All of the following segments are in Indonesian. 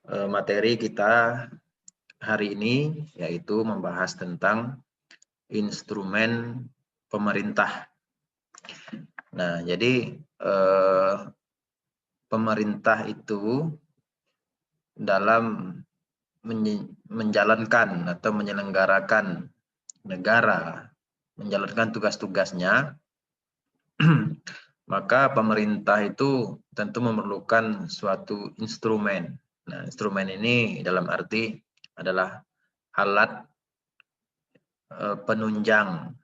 materi kita hari ini, yaitu membahas tentang instrumen pemerintah. Nah, jadi pemerintah itu dalam menjalankan atau menyelenggarakan negara, menjalankan tugas-tugasnya, maka pemerintah itu tentu memerlukan suatu instrumen. Nah, instrumen ini dalam arti adalah alat penunjang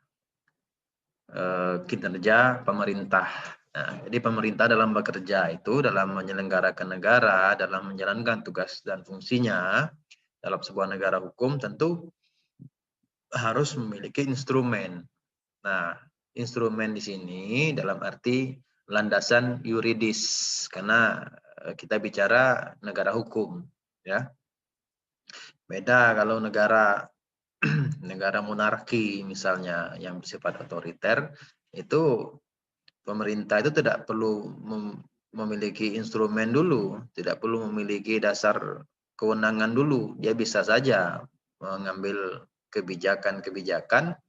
kinerja pemerintah. Nah, jadi pemerintah dalam bekerja itu, dalam menyelenggarakan negara, dalam menjalankan tugas dan fungsinya dalam sebuah negara hukum, tentu harus memiliki instrumen. Nah, instrumen di sini dalam arti landasan yuridis, karena kita bicara negara hukum, ya. Beda kalau negara negara monarki misalnya yang bersifat otoriter, itu pemerintah itu tidak perlu memiliki instrumen dulu, tidak perlu memiliki dasar kewenangan dulu. Dia bisa saja mengambil kebijakan-kebijakan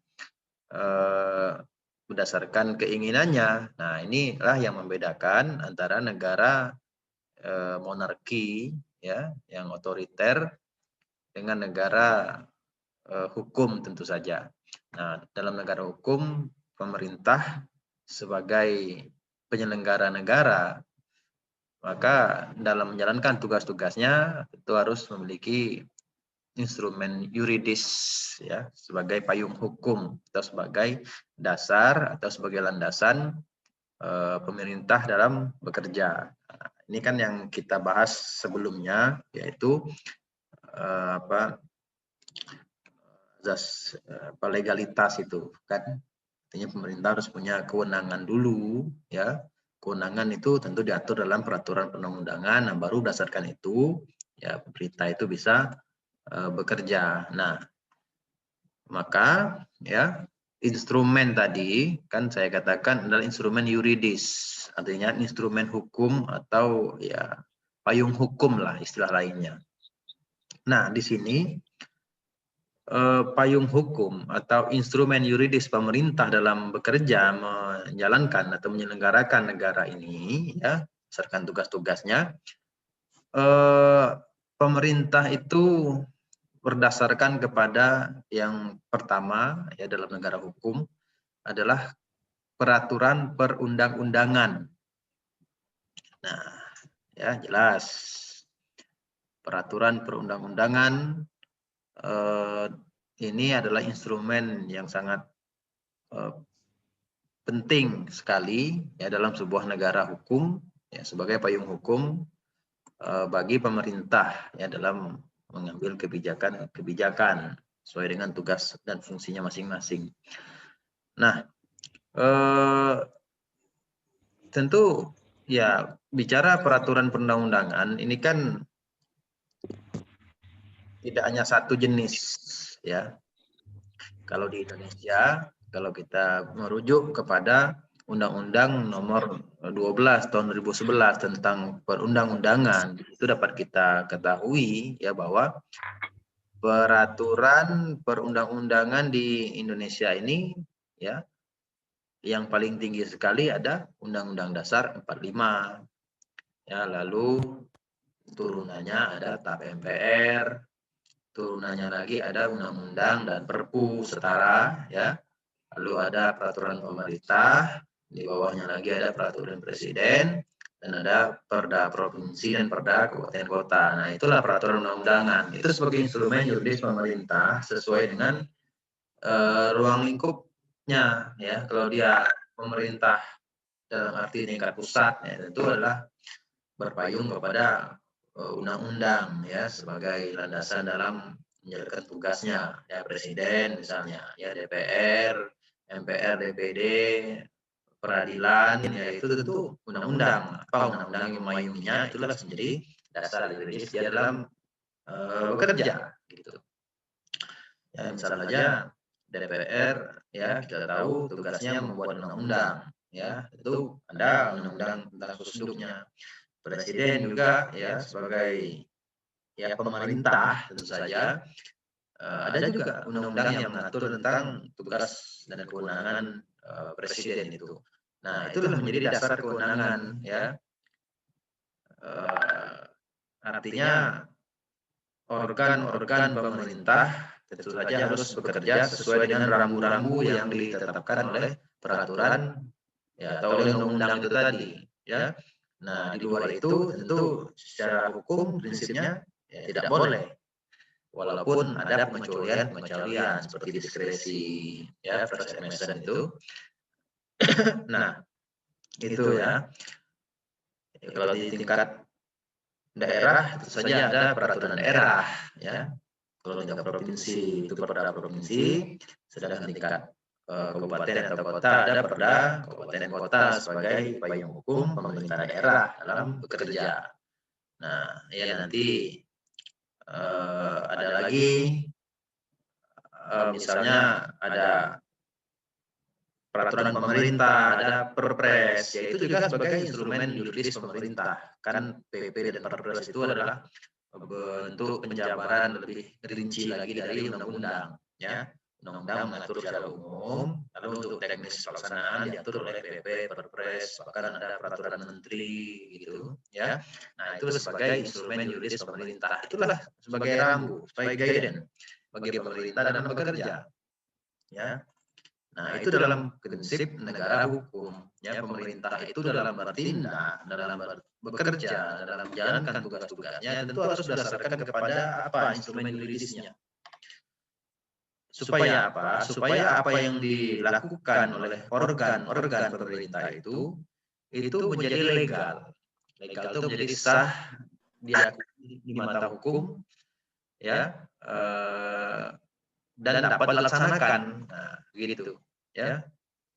berdasarkan keinginannya. Nah, inilah yang membedakan antara negara monarki, ya, yang otoriter dengan negara hukum tentu saja. Nah, dalam negara hukum, pemerintah sebagai penyelenggara negara, maka dalam menjalankan tugas-tugasnya itu harus memiliki instrumen yuridis, ya, sebagai payung hukum atau sebagai dasar atau sebagai landasan pemerintah dalam bekerja. Nah, ini kan yang kita bahas sebelumnya, yaitu legalitas itu kan, artinya pemerintah harus punya kewenangan dulu, ya. Kewenangan itu tentu diatur dalam peraturan perundang-undangan. Nah, baru berdasarkan itu, ya, pemerintah itu bisa bekerja. Nah, maka, ya, instrumen tadi kan saya katakan adalah instrumen yuridis, artinya instrumen hukum atau, ya, payung hukum lah istilah lainnya. Nah, di sini payung hukum atau instrumen yuridis pemerintah dalam bekerja menjalankan atau menyelenggarakan negara ini, ya, berdasarkan tugas-tugasnya, pemerintah itu berdasarkan kepada yang pertama, ya, dalam negara hukum adalah peraturan perundang-undangan. Nah, ya, jelas peraturan perundang-undangan ini adalah instrumen yang sangat penting sekali, ya, dalam sebuah negara hukum, ya, sebagai payung hukum bagi pemerintah, ya, dalam mengambil kebijakan sesuai dengan tugas dan fungsinya masing-masing. Nah, tentu, ya, bicara peraturan perundang-undangan ini kan tidak hanya satu jenis, ya. Kalau di Indonesia, kalau kita merujuk kepada Undang-Undang Nomor 12 Tahun 2011 tentang perundang-undangan, itu dapat kita ketahui, ya, bahwa peraturan perundang-undangan di Indonesia ini, ya, yang paling tinggi sekali ada Undang-Undang Dasar 45, ya, lalu turunannya ada TAP MPR, turunannya lagi ada undang-undang dan perpu setara, ya. Lalu ada peraturan pemerintah, di bawahnya lagi ada peraturan presiden, dan ada perda provinsi dan perda kabupaten kota. Nah, itulah peraturan undang-undangan. Itu sebagai instrumen yuridis pemerintah sesuai dengan ruang lingkupnya, ya. Kalau dia pemerintah dalam arti tingkat pusat, ya, itu adalah berpayung kepada undang-undang, ya, sebagai landasan dalam menjalankan tugasnya, ya, presiden misalnya, ya, DPR, MPR, DPD, peradilan, ya, itu tentu undang-undang. Apa undang-undang yang memayunginya itulah menjadi dasar yuridis dia dalam bekerja, gitu. Ya, misalnya saja DPR, ya, kita tahu tugasnya membuat undang-undang, ya, itu ada undang-undang tentang khusus duduknya. Presiden juga, ya, sebagai ya pemerintah tentu saja, ada juga undang-undang yang mengatur tentang tugas dan kewenangan presiden itu. Nah, itulah menjadi dasar kewenangan, ya. Artinya organ-organ pemerintah tentu saja harus bekerja sesuai dengan rambu-rambu yang ditetapkan oleh peraturan, ya, atau oleh undang-undang itu tadi, ya. Nah, di luar itu tentu secara hukum prinsipnya ya, tidak boleh. Walaupun ada pengecualian seperti diskresi, ya, first admission itu. Nah, itu ya. Kalau di tingkat daerah tentu saja ada peraturan daerah, ya. Kalau tingkat provinsi itu perda provinsi, sedangkan tingkat kabupaten atau kota ada perda kabupaten kota sebagai payung hukum pemerintah daerah dalam bekerja. Nah, ya nanti ada lagi misalnya ada peraturan pemerintah, ada perpres, yaitu juga sebagai instrumen yuridis pemerintah. Kan PP dan perpres itu adalah bentuk penjabaran lebih rinci lagi dari undang-undang, ya. Undang-undang mengatur secara umum, lalu untuk teknis pelaksanaan diatur oleh PP, perpres, bahkan ada peraturan menteri gitu, ya. Nah, itu sebagai instrumen yuridis pemerintah. Itulah sebagai rambu, sebagai guidance bagi pemerintah dalam bekerja, ya. Nah, itu dalam prinsip negara hukum, ya. Pemerintah itu dalam bertindak, dalam bekerja, dalam menjalankan tugas-tugasnya tentu harus berdasarkan kepada apa instrumen yuridisnya. Supaya apa? Supaya apa yang dilakukan oleh organ-organ pemerintah itu menjadi legal. Legal itu menjadi sah diakui di mata hukum, ya, dan dapat dilaksanakan. Nah, gitu, ya.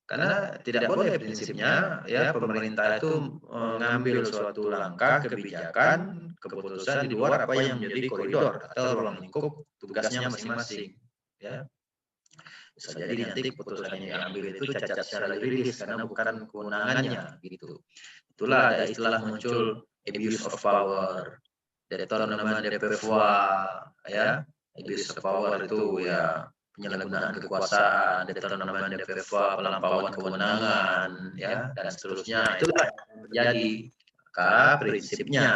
Karena tidak boleh prinsipnya, ya, pemerintah itu mengambil suatu langkah kebijakan keputusan di luar apa yang menjadi koridor atau ruang lingkup tugasnya masing-masing, ya. Bisa jadi nanti keputusan yang diambil itu cacat secara yuridis karena bukan kewenangannya, gitu. Itulah ada istilah muncul abuse of power, détournement de pouvoir, ya. Abuse of power itu ya penyalahgunaan kekuasaan, détournement de pouvoir, pelampauan kewenangan, ya, dan seterusnya. Itulah yang terjadi. Maka prinsipnya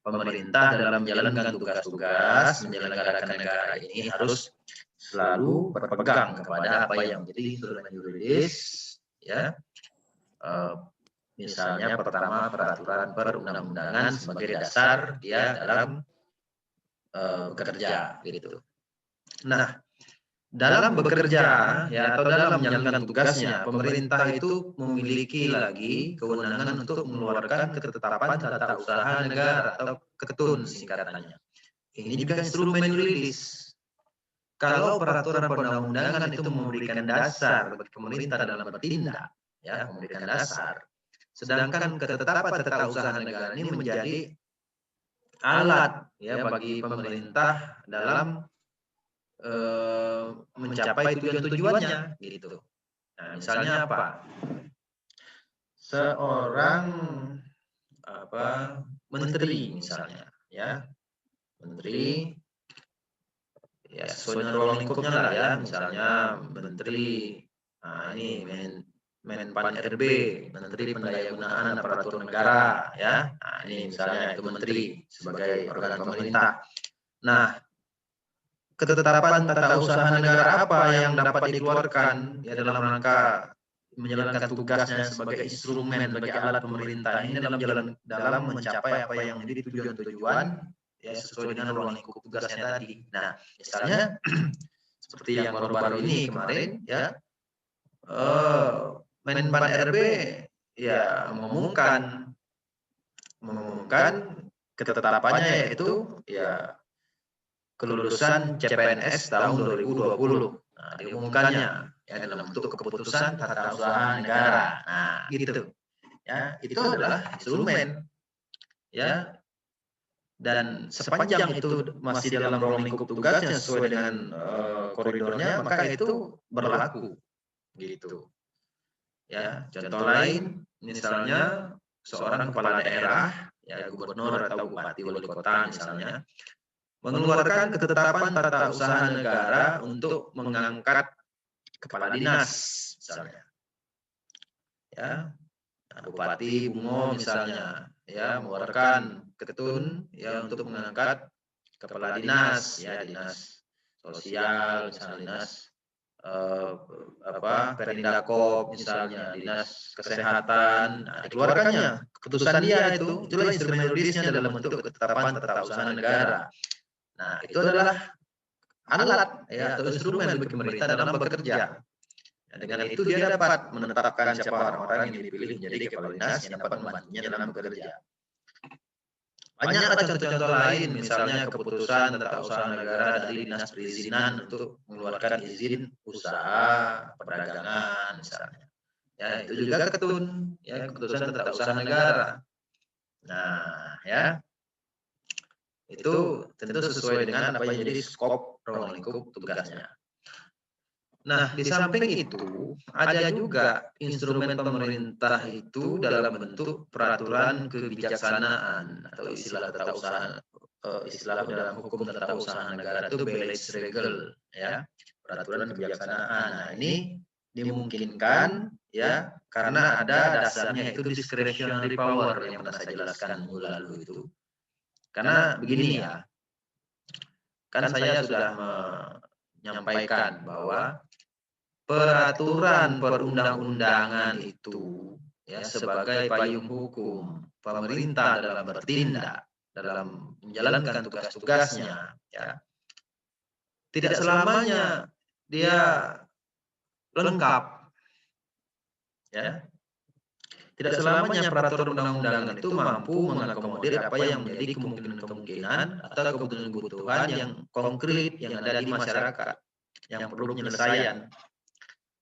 pemerintah dalam menjalankan tugas-tugas menyelenggarakan negara ini harus selalu berpegang kepada apa yang menjadi instrumen yuridis, ya. Misalnya pertama peraturan perundang-undangan sebagai dasar dia dalam bekerja, gitu. Nah, dalam bekerja, ya, atau dalam menjalankan tugasnya, pemerintah itu memiliki lagi kewenangan untuk mengeluarkan ketetapan tata usaha negara atau ketun singkatannya. Ini juga instrumen yuridis. Kalau peraturan perundang-undangan itu memberikan dasar bagi pemerintah dalam bertindak, ya, memberikan dasar. Sedangkan ketetapan tata usaha negara ini menjadi alat, ya, bagi pemerintah dalam mencapai tujuan-tujuannya, gitu. Nah, misalnya apa? Seorang menteri misalnya, ya. Menteri ya sesuai dengan ruang lingkupnya lah, ya. Misalnya menteri, nah ini Menpan RB, Menteri Pendayagunaan Aparatur Negara, ya. Nah, ini misalnya itu menteri sebagai organ pemerintah. Nah, ketetapan tata usaha negara apa yang dapat dikeluarkan, ya, dalam rangka menjalankan tugasnya sebagai instrumen, sebagai alat pemerintah ini dalam mencapai apa yang menjadi tujuan-tujuan, ya, sesuai dengan ruang lingkup tugasnya tadi. Nah, misalnya seperti yang baru-baru ini kemarin, ya, Menpan RB ya mengumumkan ketetapannya yaitu ya kelulusan CPNS tahun 2020. Nah, diumumkannya ya dalam bentuk keputusan tata usaha negara. Nah, gitu. Ya, itu adalah instrumen, ya. Dan sepanjang itu masih dalam ruang lingkup tugasnya sesuai dengan koridornya, maka itu berlaku, gitu. Ya, contoh lain misalnya seorang kepala daerah, ya, gubernur atau bupati wali kota misalnya, mengeluarkan ketetapan tata usaha negara untuk mengangkat kepala dinas misalnya. Ya, nah, Bupati Bungo misalnya ya mengeluarkan ketun ya untuk mengangkat kepala dinas ya, dinas sosial misalnya, dinas Perindakop misalnya, dinas kesehatan. Nah, dikeluarkannya keputusan dia itulah instrumen yuridisnya dalam bentuk ketetapan tata usaha negara. Nah, itu adalah alat ya atau instrumen bagi pemerintah dalam bekerja. Dan dengan itu dia dapat menetapkan siapa orang-orang yang dipilih menjadi kepala dinas yang dapat membantunya dalam bekerja. Banyaklah contoh-contoh lain, misalnya keputusan tata usaha negara dari dinas perizinan untuk mengeluarkan izin usaha perdagangan misalnya. Ya, itu juga ketun, ya keputusan tata usaha negara. Nah, ya itu tentu sesuai dengan apa yang jadi skop ruang lingkup tugasnya. Nah, di samping itu ada juga instrumen pemerintah itu dalam bentuk peraturan kebijaksanaan atau istilah tata usaha, istilah dalam hukum tata usaha negara itu Belegsregel ya, peraturan kebijaksanaan. Nah, ini dimungkinkan ya karena ada dasarnya itu discretionary power yang pernah saya jelaskan minggu lalu itu. Karena begini ya, kan saya sudah menyampaikan bahwa peraturan perundang-undangan itu ya sebagai payung hukum pemerintah dalam bertindak dalam menjalankan tugas-tugasnya ya tidak selamanya dia lengkap ya, tidak selamanya peraturan perundang-undangan itu mampu mengakomodir apa yang menjadi kemungkinan-kemungkinan atau kebutuhan-kebutuhan yang konkret yang ada di masyarakat yang perlu penyelesaian.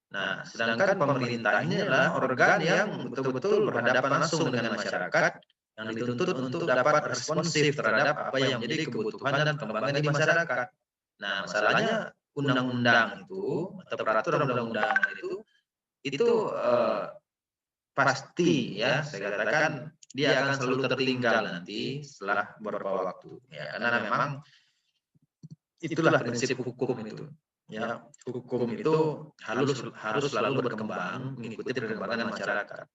Nah, sedangkan pemerintah ini adalah organ yang betul-betul berhadapan langsung dengan masyarakat yang dituntut untuk dapat responsif terhadap apa yang menjadi kebutuhan dan perkembangan di masyarakat. Nah, masalahnya undang-undang itu atau peraturan undang-undangan itu pasti ya, saya katakan dia akan selalu tertinggal nanti setelah beberapa waktu. Ya, karena memang itulah prinsip hukum itu. Ya, hukum itu harus selalu berkembang mengikuti perkembangan masyarakat.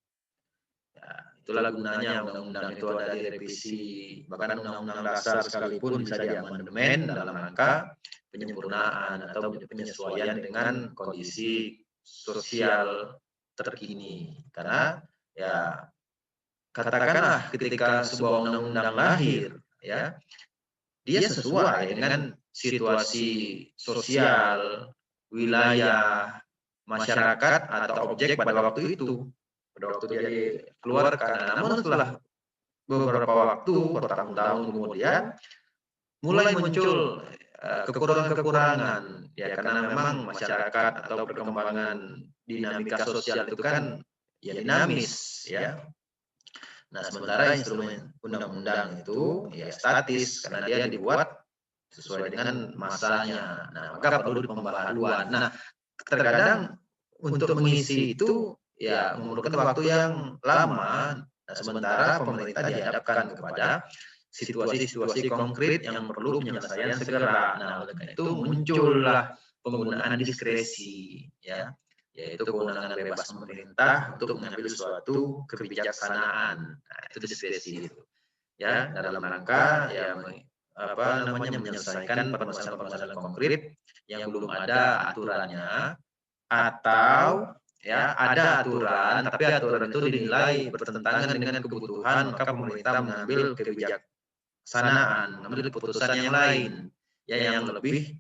Ya, itulah gunanya undang-undang itu ada direvisi, bahkan undang-undang dasar sekalipun bisa diamandemen dalam rangka penyempurnaan atau penyesuaian dengan kondisi sosial terkini. Karena ya katakanlah ketika sebuah undang-undang lahir, ya dia sesuai dengan situasi sosial, wilayah, masyarakat atau objek pada waktu itu, pada waktu dia dikeluarkan. Namun setelah beberapa waktu, bertahun-tahun kemudian, mulai muncul kekurangan-kekurangan, ya karena memang masyarakat atau perkembangan dinamika sosial itu kan ya dinamis, ya. Nah, sementara instrumen undang-undang itu ya statis karena dia dibuat sesuai dengan masanya. Nah, maka perlu pembaharuan. Nah, terkadang untuk mengisi itu ya memerlukan waktu yang lama. Nah, sementara pemerintah dihadapkan kepada situasi-situasi konkret yang perlu penyelesaian segera. Nah, oleh karena itu muncullah penggunaan diskresi, ya, yaitu kewenangan bebas pemerintah untuk mengambil suatu kebijaksanaan. Nah, itu diskresi itu, ya, dalam rangka ya menyelesaikan permasalahan-permasalahan konkret yang belum ada aturannya, atau ya ada aturan tapi aturan itu dinilai bertentangan dengan kebutuhan, maka pemerintah mengambil kebijaksanaan, mengambil keputusan yang lain ya yang lebih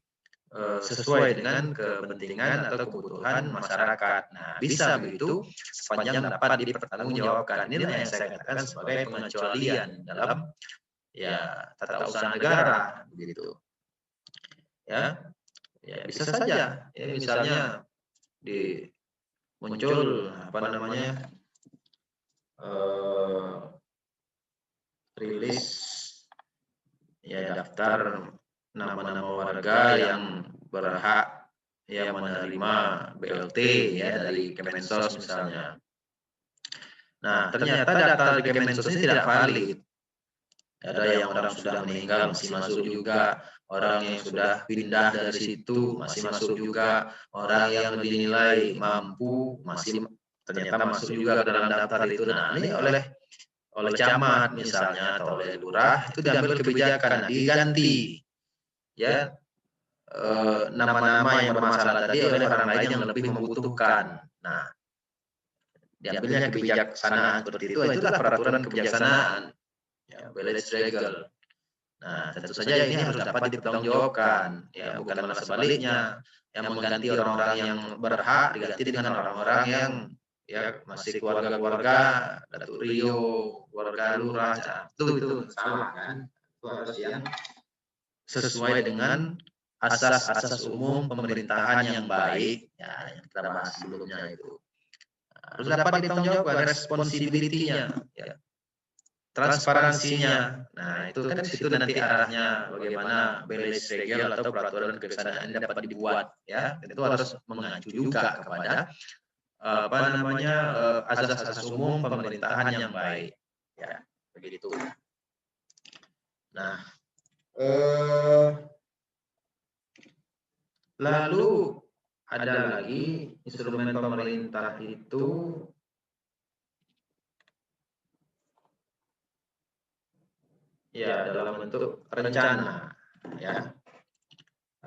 sesuai dengan kepentingan atau kebutuhan masyarakat. Nah, bisa begitu sepanjang dapat dipertanggungjawabkan. Inilah yang saya katakan sebagai pengecualian dalam ya tata usaha negara begitu. Ya bisa saja ya misalnya muncul rilis ya daftar nama-nama warga yang berhak ya menerima BLT ya dari Kemensos misalnya. Nah, ternyata data dari Kemensos ini tidak valid. Ada yang orang sudah meninggal masih masuk juga, orang yang sudah pindah dari situ masih masuk juga, orang yang dinilai mampu masih ternyata masuk juga ke dalam daftar itu. Nah, ini oleh camat misalnya atau oleh lurah itu diambil kebijakan, diganti ya nama-nama yang bermasalah tadi oleh orang lain yang lebih membutuhkan. Nah, diambilnya kebijaksanaan seperti itu, itulah peraturan kebijaksanaan, ya, Belegsregel. Nah, tentu saja ini harus dapat dipertanggungjawabkan, ya, bukan malah sebaliknya, yang mengganti orang-orang yang berhak diganti dengan orang-orang yang ya masih keluarga-keluarga Datuk Rio, keluarga lurah, itu salah kan? Itu harus yang sesuai dengan asas-asas umum pemerintahan yang baik, ya, yang kita bahas sebelumnya itu. Harus dapat dipertanggungjawabkan responsibility-nya, ya, transparansinya. Nah, itu kan situ nanti arahnya bagaimana Belegsregel atau peraturan kebijaksanaan ini dapat dibuat, ya. Itu harus mengacu juga kepada asas-asas umum pemerintahan yang baik, ya, begitu. Nah, lalu ada lagi instrumen pemerintah itu ya dalam bentuk rencana, ya,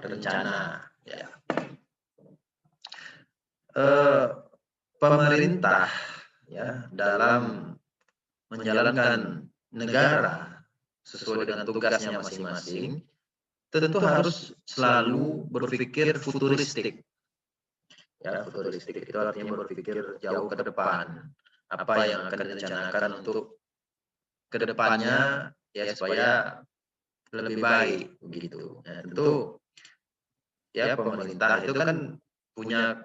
rencana, ya. Pemerintah ya dalam menjalankan negara sesuai dengan tugasnya masing-masing tentu harus selalu berpikir futuristik. Ya, futuristik itu artinya berpikir jauh ke depan. Apa yang akan direncanakan untuk ke depannya ya supaya lebih baik begitu. Nah, tentu ya pemerintah itu kan punya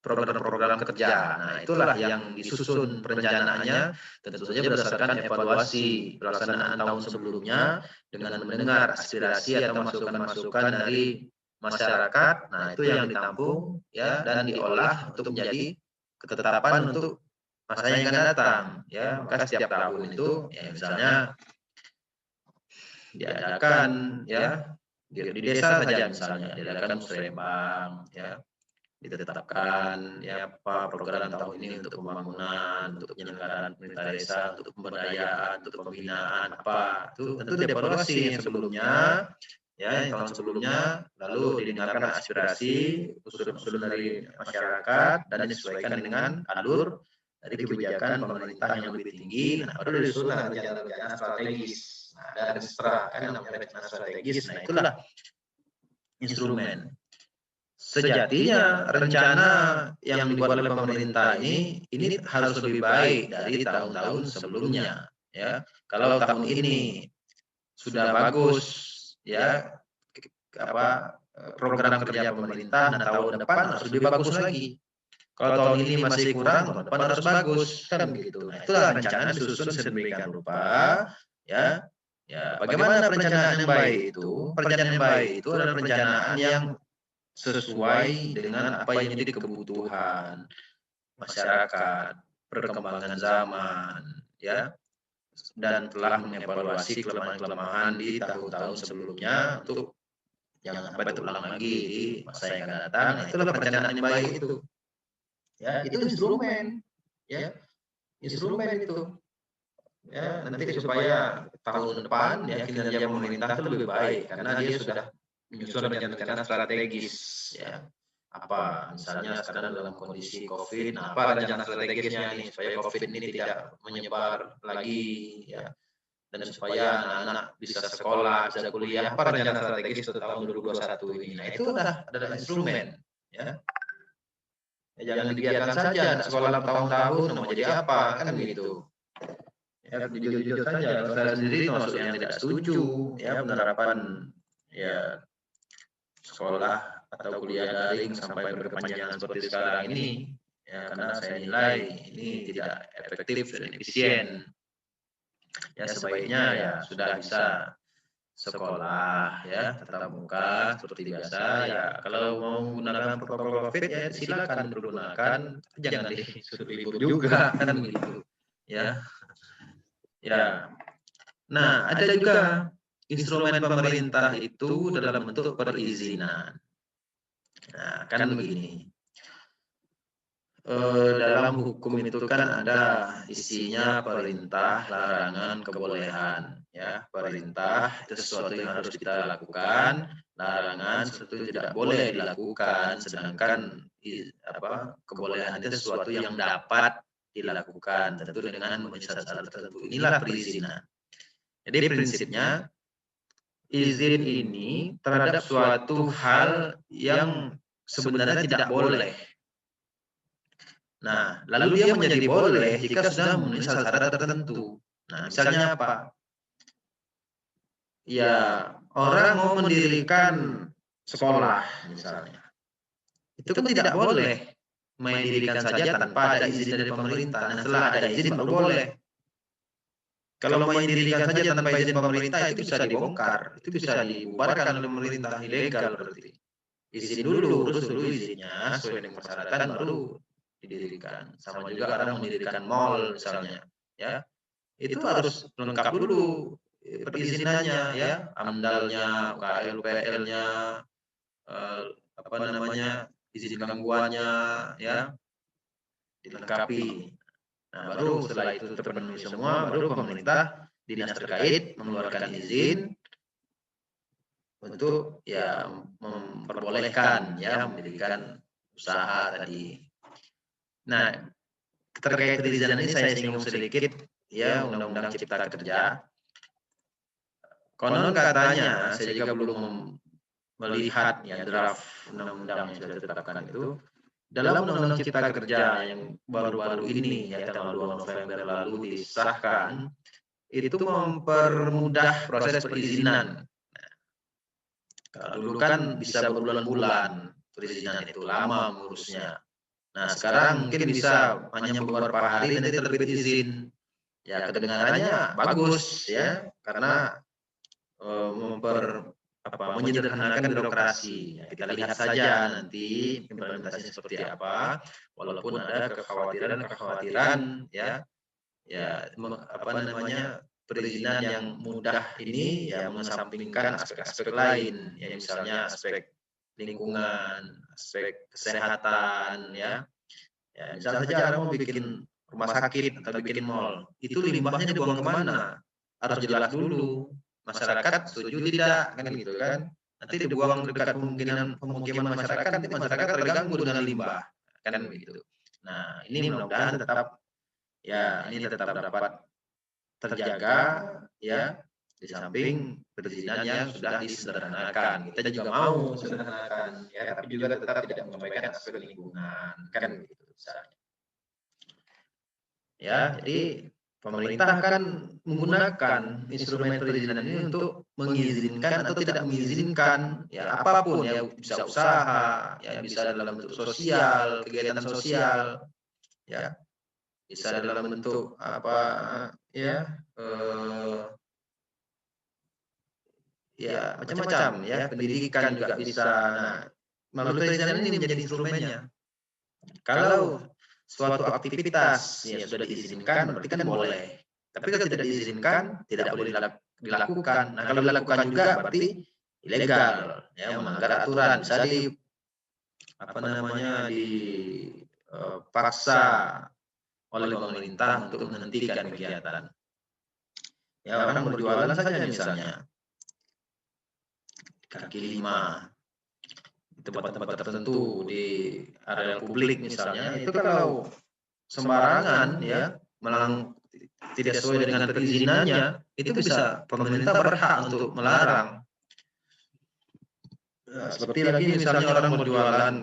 program-program kerja. Nah, itulah yang disusun perencanaannya tentu saja berdasarkan evaluasi pelaksanaan tahun sebelumnya dengan mendengar aspirasi atau masukan-masukan dari masyarakat. Nah, itu yang ditampung ya dan diolah untuk menjadi ketetapan untuk masa yang akan datang ya. Maka setiap tahun itu ya misalnya diadakan ya di desa saja misalnya diadakan musrembang ya, ditetapkan ya apa program tahun ini untuk pembangunan, untuk penyelenggaraan pemerintah desa, untuk pemberdayaan, untuk pembinaan apa itu tentu dievaluasi yang sebelumnya ya yang tahun sebelumnya, lalu didengarkan aspirasi usul-usul dari masyarakat dan disesuaikan dengan alur dari kebijakan pemerintah yang lebih tinggi. Nah, baru disusun rencana-rencana strategis. Nah, ada rencana kan namanya rencana strategis. Nah, itulah instrumen. Sejatinya rencana yang dibuat oleh pemerintah ini harus lebih baik dari tahun-tahun sebelumnya ya. Kalau tahun ini sudah bagus ya apa program kerja pemerintah, nah tahun depan harus lebih bagus lagi. Kalau tahun ini masih kurang, tahun depan harus bagus kan begitu. Nah, itulah rencana disusun sedemikian rupa ya. Ya, bagaimana perencanaan yang baik itu? Perencanaan yang baik itu adalah perencanaan yang sesuai dengan apa yang menjadi kebutuhan masyarakat, perkembangan zaman, ya, dan telah mengevaluasi kelemahan-kelemahan di tahun-tahun sebelumnya untuk jangan sampai terulang lagi di masa yang akan datang. Nah, itulah perencanaan yang baik itu. Ya, itu instrumen, ya, instrumen itu. Ya, nanti supaya tahun depan ya kinerja pemerintah itu lebih baik karena dia sudah menyusun rencana-rencana strategis ya. Apa misalnya sekarang dalam kondisi COVID, nah apa rencana strategisnya nih supaya COVID ini tidak menyebar lagi ya, dan supaya anak-anak bisa sekolah, bisa kuliah, apa rencana strategis untuk tahun 2021 ini. Nah, itu adalah instrumen ya. Ya, jangan dibiarkan saja anak sekolah tahun-tahun mau jadi apa kan begitu. Ya, jujur-jujur saja, saya sendiri termasuk yang tidak setuju ya penerapan ya sekolah atau kuliah daring sampai berkepanjangan seperti sekarang ini ya, karena saya nilai ini tidak efektif dan efisien. Ya sebaiknya ya sudah bisa sekolah ya tatap muka seperti biasa ya. Kalau mau menggunakan protokol COVID ya silakan pergunakan, jangan disuruh libur juga kan begitu ya. Ya. Nah, ada juga instrumen pemerintah itu dalam bentuk perizinan. Nah, kan begini. Dalam hukum itu kan ada isinya perintah, larangan, kebolehan. Ya, perintah itu sesuatu yang harus kita lakukan, larangan sesuatu yang tidak boleh dilakukan, sedangkan kebolehan itu sesuatu yang dapat dilakukan, tentu dengan memenuhi syarat-syarat tertentu. Inilah perizinan. Jadi prinsipnya izin ini terhadap suatu hal yang sebenarnya tidak boleh. Nah, lalu dia menjadi boleh jika sudah memenuhi syarat-syarat tertentu. Nah, misalnya apa? Ya, orang mau mendirikan sekolah misalnya. Itu kan tidak boleh mendirikan saja tanpa ada izin dari pemerintah. Nah, setelah ada izin baru boleh. Kalau mendirikan saja tanpa izin pemerintah itu bisa dibongkar, itu bisa dibubarkan oleh pemerintah, ilegal berarti. Izin dulu, urus dulu izinnya sesuai dengan persyaratan baru didirikan. Sama juga orang mendirikan mall misalnya, ya itu harus lengkap dulu perizinannya, ya AMDAL-nya, UKL-UPL-nya, izin gangguannya, ya dilengkapi. Nah, baru setelah itu terpenuhi semua, baru pemerintah dinas terkait mengeluarkan izin untuk ya memperbolehkan ya mendirikan usaha tadi. Nah, terkait perizinan ini saya singgung sedikit ya Undang-Undang Cipta Kerja. Konon katanya, saya juga belum melihat ya draft undang-undang yang sudah ditetapkan itu. Dalam Undang-Undang Cipta Kerja yang baru-baru ini ya tanggal 2 November lalu disahkan, itu mempermudah proses perizinan. Kalau dulu kan bisa berbulan-bulan perizinan itu lama ngurusnya. Nah, sekarang mungkin bisa hanya beberapa hari nanti terbit izin. Ya, kedengarannya bagus ya, karena menyederhanakan birokrasi. Ya, kita lihat saja nanti implementasinya seperti apa. Walaupun ada kekhawatiran ya perizinan yang mudah ini ya mengesampingkan aspek-aspek lain, ya misalnya aspek lingkungan, aspek kesehatan, ya misalnya saja orang mau bikin rumah sakit atau bikin mall, itu limbahnya dibuang kemana? Harus jelas dulu, masyarakat setuju tidak, kan gitu kan? Nanti dibuang dekat pemukiman masyarakat, nanti masyarakat terganggu dengan limbah, kan begitu. Nah, ini mudah-mudahan tetap dapat terjaga ya, di samping perizinan yang sudah disederhanakan. Kita juga mau sederhanakan ya, tapi juga tetap tidak mengabaikan aspek lingkungan, kan begitu misalnya. Ya, jadi pemerintah akan menggunakan instrumen perizinan ini untuk mengizinkan atau tidak mengizinkan ya apapun ya, bisa usaha, ya bisa dalam bentuk sosial, kegiatan sosial, ya bisa dalam bentuk macam-macam ya, pendidikan juga bisa. Nah, melalui perizinan ini menjadi instrumennya. Kalau suatu aktivitas ya sudah diizinkan berarti kan boleh. Tapi kalau tidak diizinkan tidak boleh dilakukan. Nah, kalau dilakukan juga berarti ilegal ya, melanggar aturan, bisa dipaksa oleh pemerintah untuk menghentikan kegiatan. Ya, orang berjualan saja misalnya kaki lima, tempat-tempat tertentu di area publik misalnya, itu kalau sembarangan ya tidak sesuai dengan perizinannya, itu bisa pemerintah berhak untuk melarang. Ya, seperti lagi misalnya orang berjualan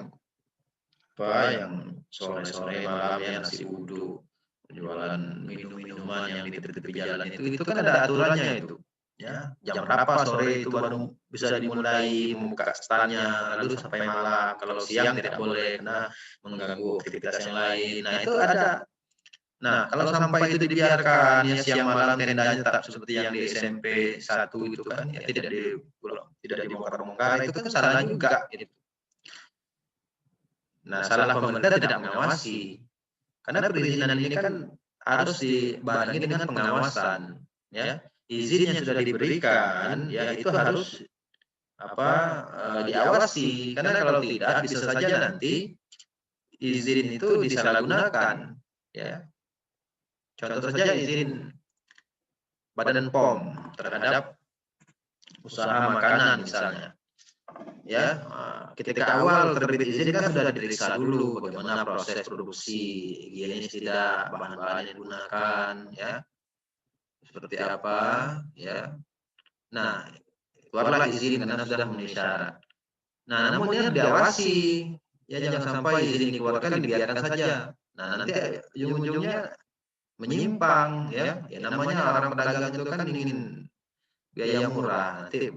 yang sore-sore malamnya nasi uduk, jualan minuman yang di tepi jalan itu kan ada aturannya itu. Ya, jam berapa sore itu baru bisa dimulai membuka standnya, lalu sampai malam. Kalau siang tidak boleh karena mengganggu aktivitas yang lain. Nah, itu ada. Nah, kalau sampai itu dibiarkan ya siang malam tendanya tetap seperti yang di SMP 1 itu kan, ya tidak dibongkar-bongkar, itu kan salah juga. Gitu. Nah, salah pemerintah tidak mengawasi. Karena perizinan ini kan harus dibarengi dengan pengawasan, ya. izin yang sudah diberikan ya itu harus diawasi, karena kalau tidak bisa saja nanti izin itu disalahgunakan, ya. Contoh saja izin Badan POM terhadap usaha makanan misalnya, ya. Ketika awal terbit izin kan sudah diperiksa dulu bagaimana proses produksi, higienis tidak, bahan-bahan yang digunakan, ya, seperti apa, ya. Nah, keluarlah izin karena sudah memenuhi syarat. Nah, namun ini harus diawasi, ya, jangan sampai izin dikeluarkan dibiarkan saja. Nah, nanti ujung-ujungnya menyimpang, ya. Ya namanya orang pedagang itu kan ingin biaya murah, nanti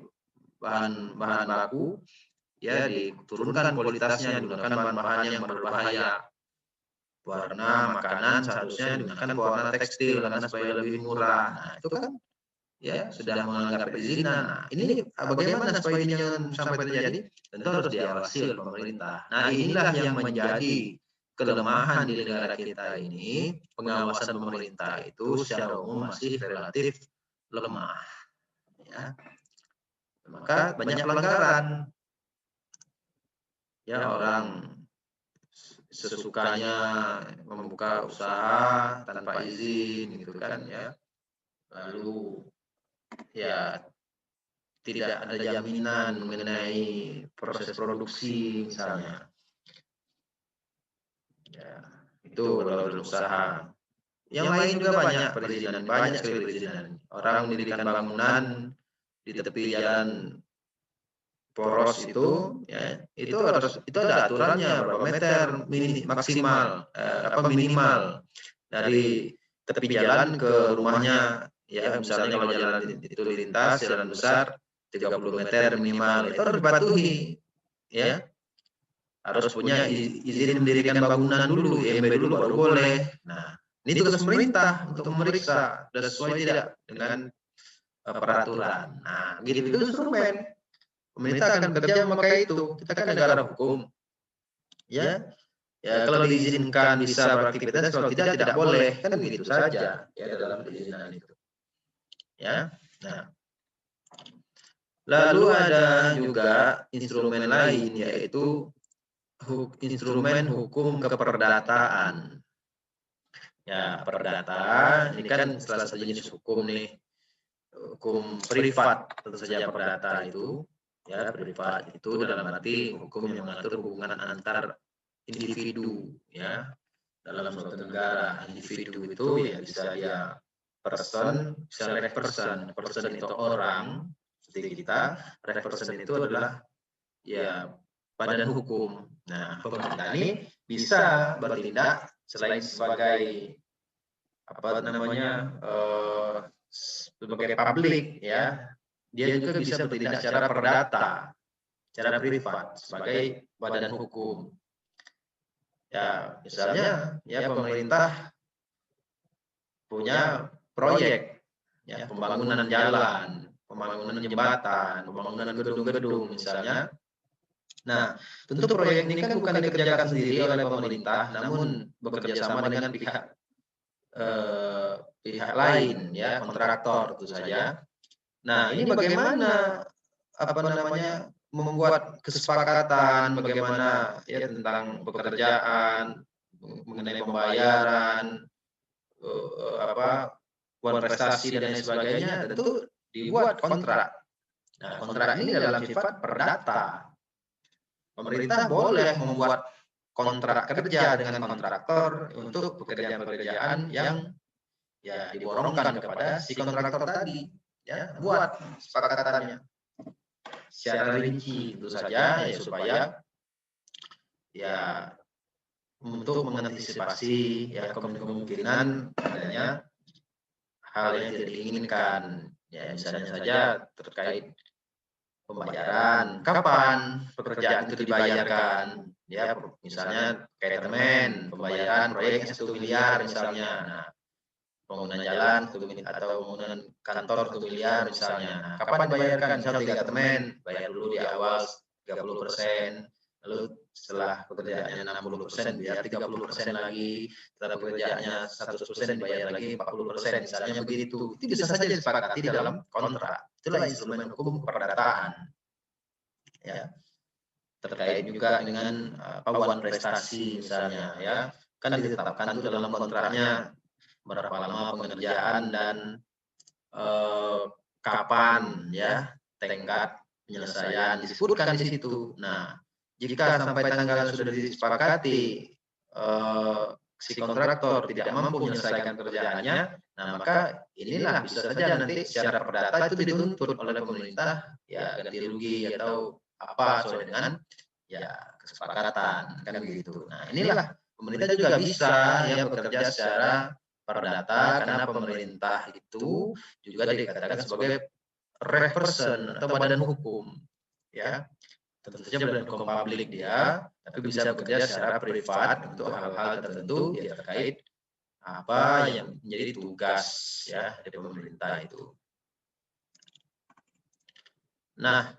bahan baku ya diturunkan kualitasnya, digunakan bahan-bahan yang berbahaya. Warna makanan seharusnya digunakan pewarna tekstil karena supaya lebih murah. Nah, itu kan ya sudah melanggar perizinan. Nah, ini bagaimana supaya ini jangan sampai terjadi? Tentu harus diawasi oleh pemerintah. Nah, inilah yang menjadi kelemahan di negara kita ini. Pengawasan pemerintah itu secara umum masih relatif lemah, ya. Maka banyak pelanggaran, ya, orang sesukanya membuka usaha tanpa izin gitu kan, ya. Lalu ya tidak ada jaminan mengenai proses produksi misalnya, ya, itu kalau berusaha. Yang lain juga banyak perizinan, banyak sekali perizinan. Orang mendirikan bangunan di tepi jalan poros itu, ya, itu ada aturannya berapa meter maksimal, minimal dari tepi jalan ke rumahnya, ya. Misalnya kalau jalan itu lintas, jalan besar 30 meter minimal, itu harus dipatuhi, ya. Harus punya izin mendirikan bangunan dulu, IMB dulu baru boleh. Nah, ini tugas pemerintah untuk memeriksa sudah sesuai tidak dengan peraturan. Nah, gitu itu instrumen. Pemerintah akan bekerja memakai itu. Kita kan negara hukum, ya. Ya, kalau diizinkan bisa beraktivitas, kalau tidak boleh, kan begitu saja, ya, dalam perizinan itu, ya. Nah, lalu ada juga instrumen lain, yaitu instrumen hukum keperdataan. Ya, perdata ini kan salah satu jenis hukum nih, hukum privat tentu saja. Perdata itu, ya, privat itu dalam arti hukum yang mengatur hubungan antar individu, ya, dalam suatu negara. Individu itu ya bisa dia person, bisa person itu orang seperti kita, person itu adalah ya badan hukum. Nah, pemerintah ini bisa bertindak selain sebagai sebagai publik, ya, dia juga bisa bertindak secara perdata, secara privat sebagai badan hukum. Ya, misalnya, ya, pemerintah punya proyek, ya, pembangunan jalan, pembangunan jembatan, pembangunan gedung-gedung misalnya. Nah, tentu proyek ini kan bukan dikerjakan sendiri oleh pemerintah, namun bekerja sama dengan pihak lain, ya, kontraktor tentu saja. Nah, ini bagaimana membuat kesepakatan bagaimana, ya, tentang pekerjaan, mengenai pembayaran, uang prestasi dan lain sebagainya, tentu dibuat kontrak. Nah, kontrak ini dalam sifat perdata. Pemerintah boleh membuat kontrak kerja dengan kontraktor untuk pekerjaan-pekerjaan yang, ya, diborongkan kepada si kontraktor tadi, ya, buat kesepakatannya secara rinci tentu saja, ya, supaya, ya, untuk mengantisipasi, ya, kemungkinan adanya hal yang tidak diinginkan, ya, misalnya saja terkait pembayaran, kapan pekerjaan itu dibayarkan, ya, misalnya kayak pembayaran proyek 1 miliar misalnya. Nah, bangunan jalan atau bangunan kantor 1 miliar misalnya. Nah, kapan dibayarkan? Misal 3 bayar dulu di awal 30%, lalu setelah pekerjaannya 60% biar 30% lagi, setelah pekerjaannya 100% dibayar lagi 40%, misalnya begitu. Itu bisa saja disepakati di dalam kontrak. Itulah instrumen hukum perdataan. Ya. Terkait juga dengan wan prestasi misalnya, ya. Kan ditetapkan itu dalam kontraknya berapa lama pengerjaan dan kapan, ya, tingkat penyelesaian disebutkan di situ. Nah, jika sampai tanggal sudah disepakati si kontraktor tidak mampu menyelesaikan kerjaannya, nah maka inilah bisa saja nanti secara perdata itu dituntut oleh pemerintah, ya ganti rugi atau apa sesuai dengan ya kesepakatan, kan begitu. Nah inilah pemerintah juga bisa ya bekerja secara perdata, karena pemerintah itu juga dikatakan sebagai person atau badan hukum, ya. Tentu saja badan hukum publik dia, tapi bisa bekerja secara privat untuk hal-hal tertentu ya terkait apa yang menjadi tugas ya dari pemerintah itu. Nah,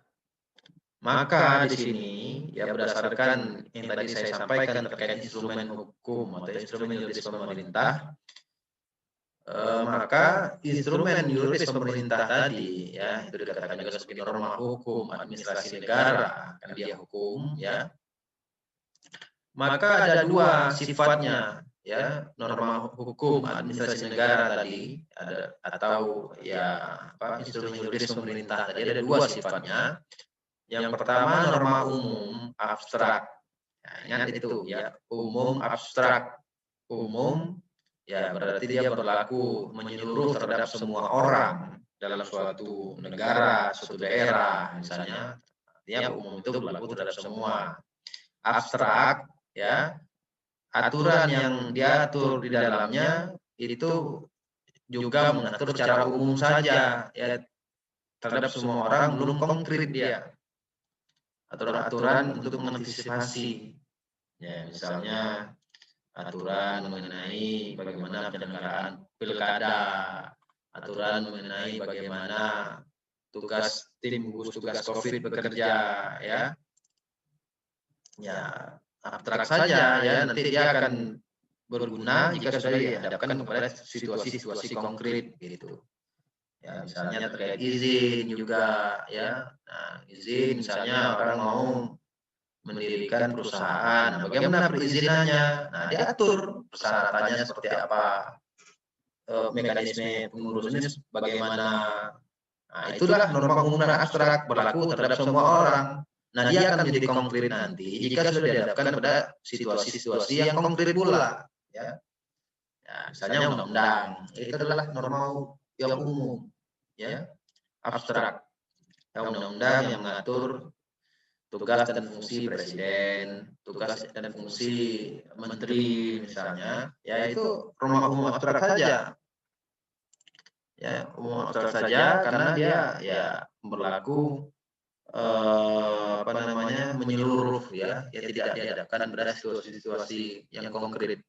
maka di sini ya berdasarkan yang tadi saya sampaikan terkait instrumen hukum atau instrumen yuridis pemerintah, maka instrumen yuridis pemerintah tadi ya itu dikatakan juga sebagai norma hukum administrasi negara, kan dia hukum ya. Maka ada dua sifatnya ya, norma hukum administrasi negara tadi ada atau ya apa instrumen yuridis pemerintah tadi ada dua sifatnya. Yang pertama norma umum abstrak. Nah, ingat itu ya, umum abstrak. Umum ya berarti dia berlaku menyeluruh terhadap semua orang dalam suatu negara, suatu daerah misalnya. Artinya umum itu berlaku terhadap semua. Abstrak ya, aturan yang diatur di dalamnya itu juga mengatur secara umum saja ya terhadap semua orang, belum konkret dia. Aturan-aturan untuk mengantisipasi ya, misalnya aturan mengenai bagaimana penyelenggaraan pilkada, aturan mengenai bagaimana tugas tim gugus tugas COVID bekerja ya. Ya, abstrak saja ya, nanti dia akan berguna jika sudah dihadapkan kepada situasi-situasi konkret gitu. Ya, misalnya terkait izin juga ya. Nah, izin misalnya orang mau mendirikan perusahaan, nah, bagaimana perizinannya? Nah, diatur persyaratannya seperti apa, mekanisme pengurusannya bagaimana. Nah, itulah norma umum dan abstrak berlaku terhadap semua orang. Nah, dia akan menjadi konkret nanti jika sudah dihadapkan pada situasi-situasi yang konkret pula, ya. Ya, misalnya undang-undang, itu adalah norma yang umum, ya, abstrak. Ya, undang-undang yang mengatur tugas dan fungsi presiden, tugas dan fungsi menteri misalnya, ya itu norma umum abstrak saja. Ya, umum abstrak saja karena dia ya berlaku apa namanya menyeluruh ya, ya tidak dihadapkan pada situasi-situasi yang konkret.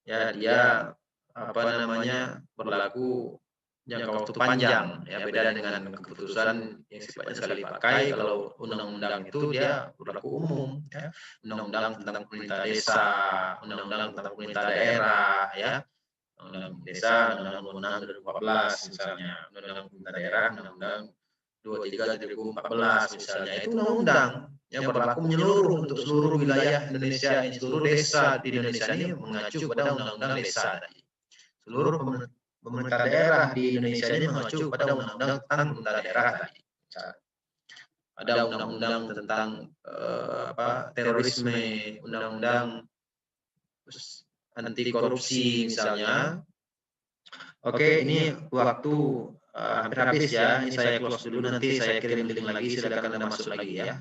Ya, dia apa namanya berlaku jangka waktu panjang ya, beda dengan keputusan yang sifatnya sekali pakai. Kalau undang-undang itu dia berlaku umum ya, undang-undang tentang pemerintah desa, undang-undang tentang pemerintah daerah ya, undang-undang desa, undang-undang 2014 misalnya, undang-undang pemerintah daerah, undang-undang 23/2014 misalnya, itu undang-undang yang berlaku menyeluruh untuk seluruh wilayah Indonesia, seluruh desa di Indonesia ini mengacu pada undang-undang desa tadi. Seluruh pemerintah daerah di Indonesia ini mengacu pada undang-undang tentang pemerintah daerah tadi. Ada undang-undang tentang terorisme, undang-undang anti korupsi misalnya. Oke, ini waktu hampir habis ya. Ini saya close dulu, nanti saya kirim link lagi, silakan Anda masuk lagi ya.